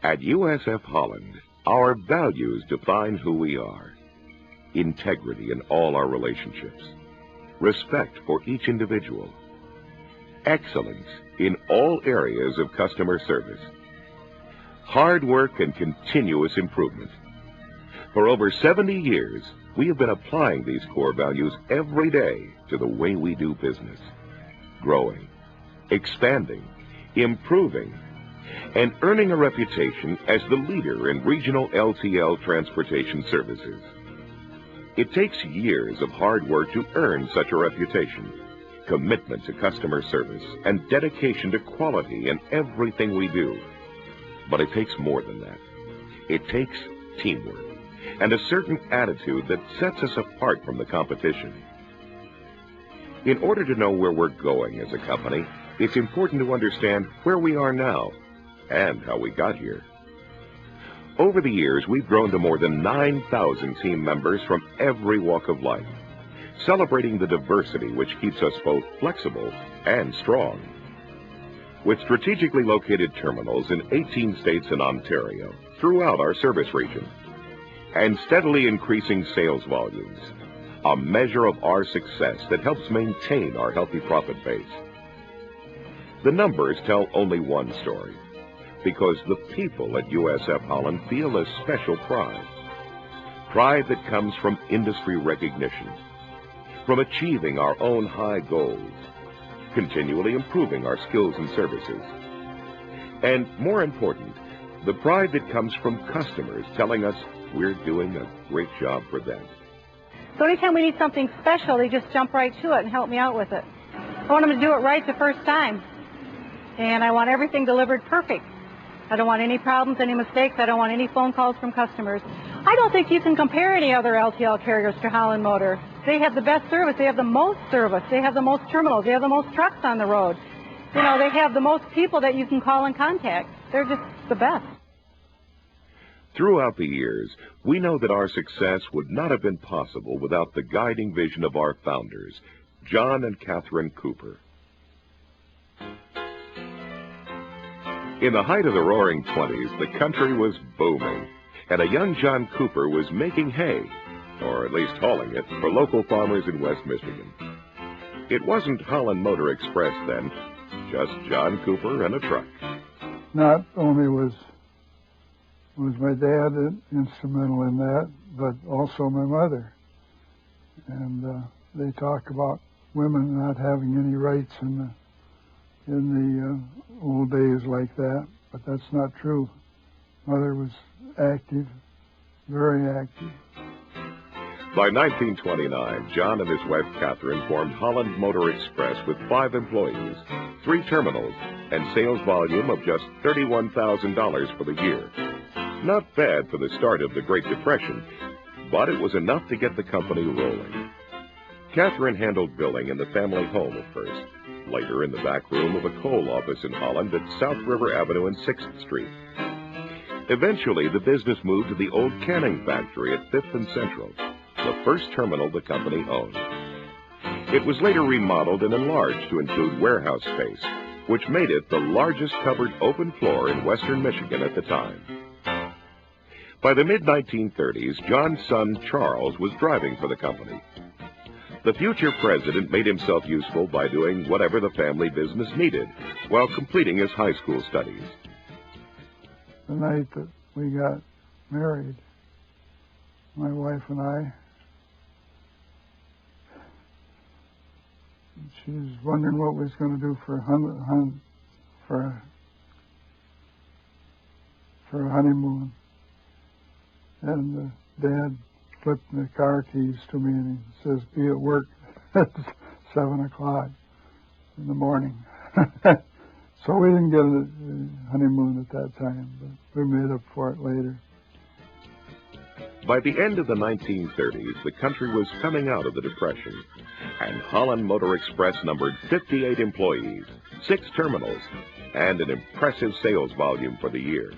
At USF Holland, our values define who we are. Integrity in all our relationships. Respect for each individual. Excellence in all areas of customer service. Hard work and continuous improvement. For over 70 years, we have been applying these core values every day to the way we do business. Growing, expanding, improving, and earning a reputation as the leader in regional LTL transportation services. It takes years of hard work to earn such a reputation, commitment to customer service, and dedication to quality in everything we do. But it takes more than that. It takes teamwork and a certain attitude that sets us apart from the competition. In order to know where we're going as a company, it's important to understand where we are now and how we got here. Over the years, we've grown to more than 9,000 team members from every walk of life, celebrating the diversity which keeps us both flexible and strong. With strategically located terminals in 18 states and Ontario throughout our service region, and steadily increasing sales volumes, a measure of our success that helps maintain our healthy profit base. The numbers tell only one story, because the people at USF Holland feel a special pride. Pride that comes from industry recognition, from achieving our own high goals, continually improving our skills and services, and more important, the pride that comes from customers telling us we're doing a great job for them. So anytime we need something special, they just jump right to it and help me out with it. I want them to do it right the first time. And I want everything delivered perfect. I don't want any problems, any mistakes. I don't want any phone calls from customers. I don't think you can compare any other LTL carriers to Holland Motor. They have the best service. They have the most service. They have the most terminals. They have the most trucks on the road. You know, they have the most people that you can call and contact. They're just the best. Throughout the years, we know that our success would not have been possible without the guiding vision of our founders, John and Catherine Cooper. In the height of the roaring 20s, the country was booming, and a young John Cooper was making hay, or at least hauling it, for local farmers in West Michigan. It wasn't Holland Motor Express then, just John Cooper and a truck. Not only was my dad instrumental in that, but also my mother. And they talk about women not having any rights in the old days like that, but that's not true. Mother was active, very active. By 1929, John and his wife Catherine formed Holland Motor Express with 5 employees, 3 terminals, and sales volume of just $31,000 for the year. Not bad for the start of the Great Depression, but it was enough to get the company rolling. Catherine handled billing in the family home at first, later in the back room of a coal office in Holland at South River Avenue and 6th Street. Eventually, the business moved to the old canning factory at 5th and Central, the first terminal the company owned. It was later remodeled and enlarged to include warehouse space, which made it the largest covered open floor in western Michigan at the time. By the mid-1930s, John's son Charles was driving for the company. The future president made himself useful by doing whatever the family business needed while completing his high school studies. The night that we got married, my wife and I, she was wondering what we was going to do for a honeymoon. And Dad flipped the car keys to me and he says, "Be at work at 7 o'clock in the morning." So we didn't get a honeymoon at that time, but we made up for it later. By the end of the 1930s, the country was coming out of the Depression, and Holland Motor Express numbered 58 employees, 6 terminals, and an impressive sales volume for the year.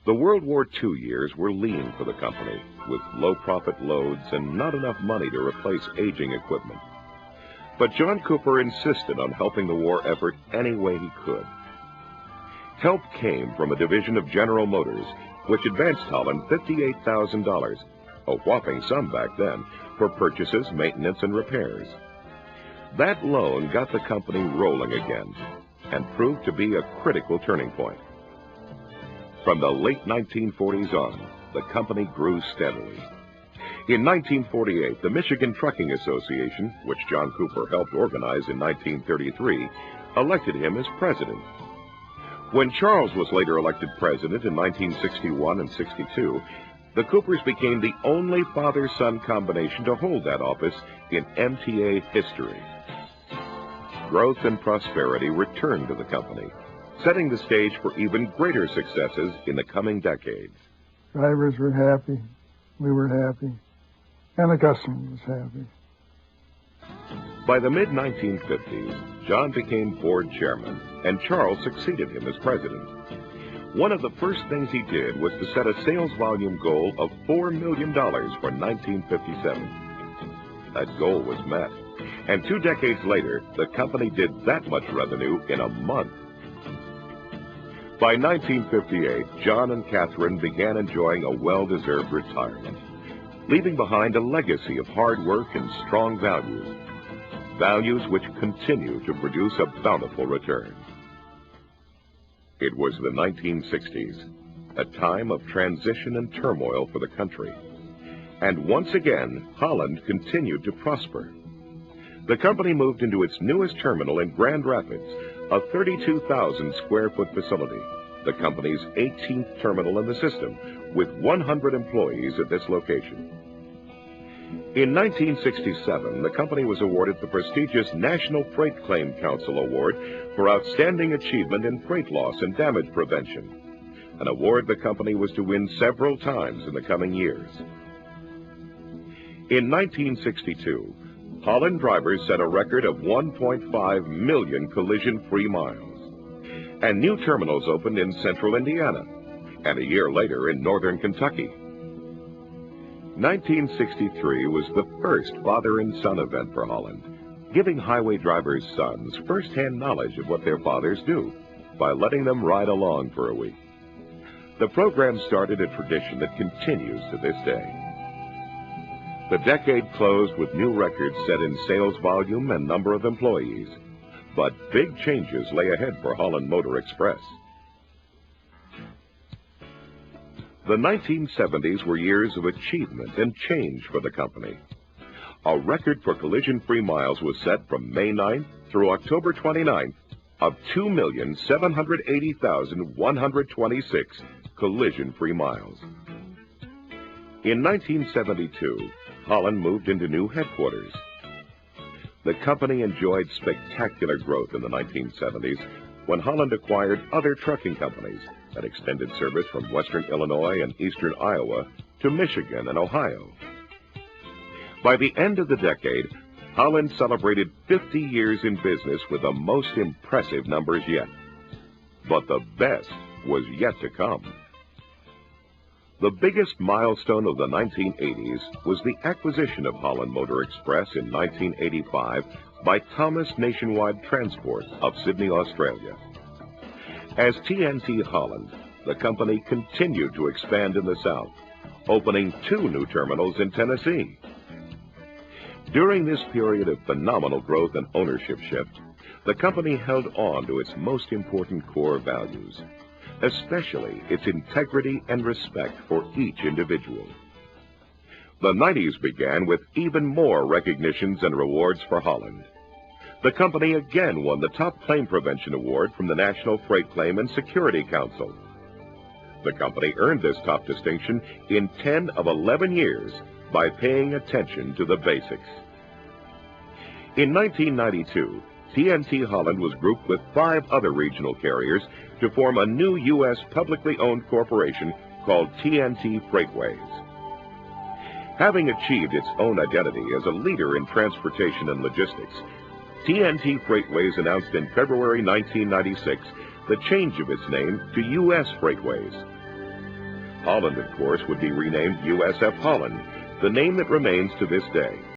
The World War II years were lean for the company, with low-profit loads and not enough money to replace aging equipment. But John Cooper insisted on helping the war effort any way he could. Help came from a division of General Motors, which advanced Holland $58,000, a whopping sum back then, for purchases, maintenance, and repairs. That loan got the company rolling again and proved to be a critical turning point. From the late 1940s on, the company grew steadily. In 1948, the Michigan Trucking Association, which John Cooper helped organize in 1933, elected him as president. When Charles was later elected president in 1961 and 62, the Coopers became the only father-son combination to hold that office in MTA history. Growth and prosperity returned to the company, setting the stage for even greater successes in the coming decades. Drivers were happy, we were happy, and the customer was happy. By the mid-1950s, John became board chairman, and Charles succeeded him as president. One of the first things he did was to set a sales volume goal of $4 million for 1957. That goal was met, and 2 decades later, the company did that much revenue in a month. By 1958, John and Catherine began enjoying a well-deserved retirement, leaving behind a legacy of hard work and strong values, values which continue to produce a bountiful return. It was the 1960s, a time of transition and turmoil for the country. And once again, Holland continued to prosper. The company moved into its newest terminal in Grand Rapids, a 32,000 square foot facility, the company's 18th terminal in the system, with 100 employees at this location. In 1967, the company was awarded the prestigious National Freight Claim Council Award for outstanding achievement in freight loss and damage prevention, an award the company was to win several times in the coming years. In 1962, Holland drivers set a record of 1.5 million collision-free miles, and new terminals opened in central Indiana, and a year later in northern Kentucky. 1963 was the first father and son event for Holland, giving highway drivers' sons first-hand knowledge of what their fathers do by letting them ride along for a week. The program started a tradition that continues to this day. The decade closed with new records set in sales volume and number of employees, but big changes lay ahead for Holland Motor Express. The 1970s were years of achievement and change for the company. A record for collision-free miles was set from May 9th through October 29th of 2,780,126 collision-free miles. In 1972, Holland moved into new headquarters. The company enjoyed spectacular growth in the 1970s when Holland acquired other trucking companies that extended service from western Illinois and eastern Iowa to Michigan and Ohio. By the end of the decade, Holland celebrated 50 years in business with the most impressive numbers yet. But the best was yet to come. The biggest milestone of the 1980s was the acquisition of Holland Motor Express in 1985 by Thomas Nationwide Transport of Sydney, Australia. As TNT Holland, the company continued to expand in the South, opening 2 new terminals in Tennessee. During this period of phenomenal growth and ownership shift, the company held on to its most important core values, especially its integrity and respect for each individual. The 90s began with even more recognitions and rewards for Holland. The company again won the Top Claim Prevention Award from the National Freight Claim and Security Council. The company earned this top distinction in 10 of 11 years by paying attention to the basics. In 1992, TNT Holland was grouped with 5 other regional carriers to form a new U.S. publicly owned corporation called TNT Freightways. Having achieved its own identity as a leader in transportation and logistics, TNT Freightways announced in February 1996 the change of its name to U.S. Freightways. Holland, of course, would be renamed USF Holland, the name that remains to this day.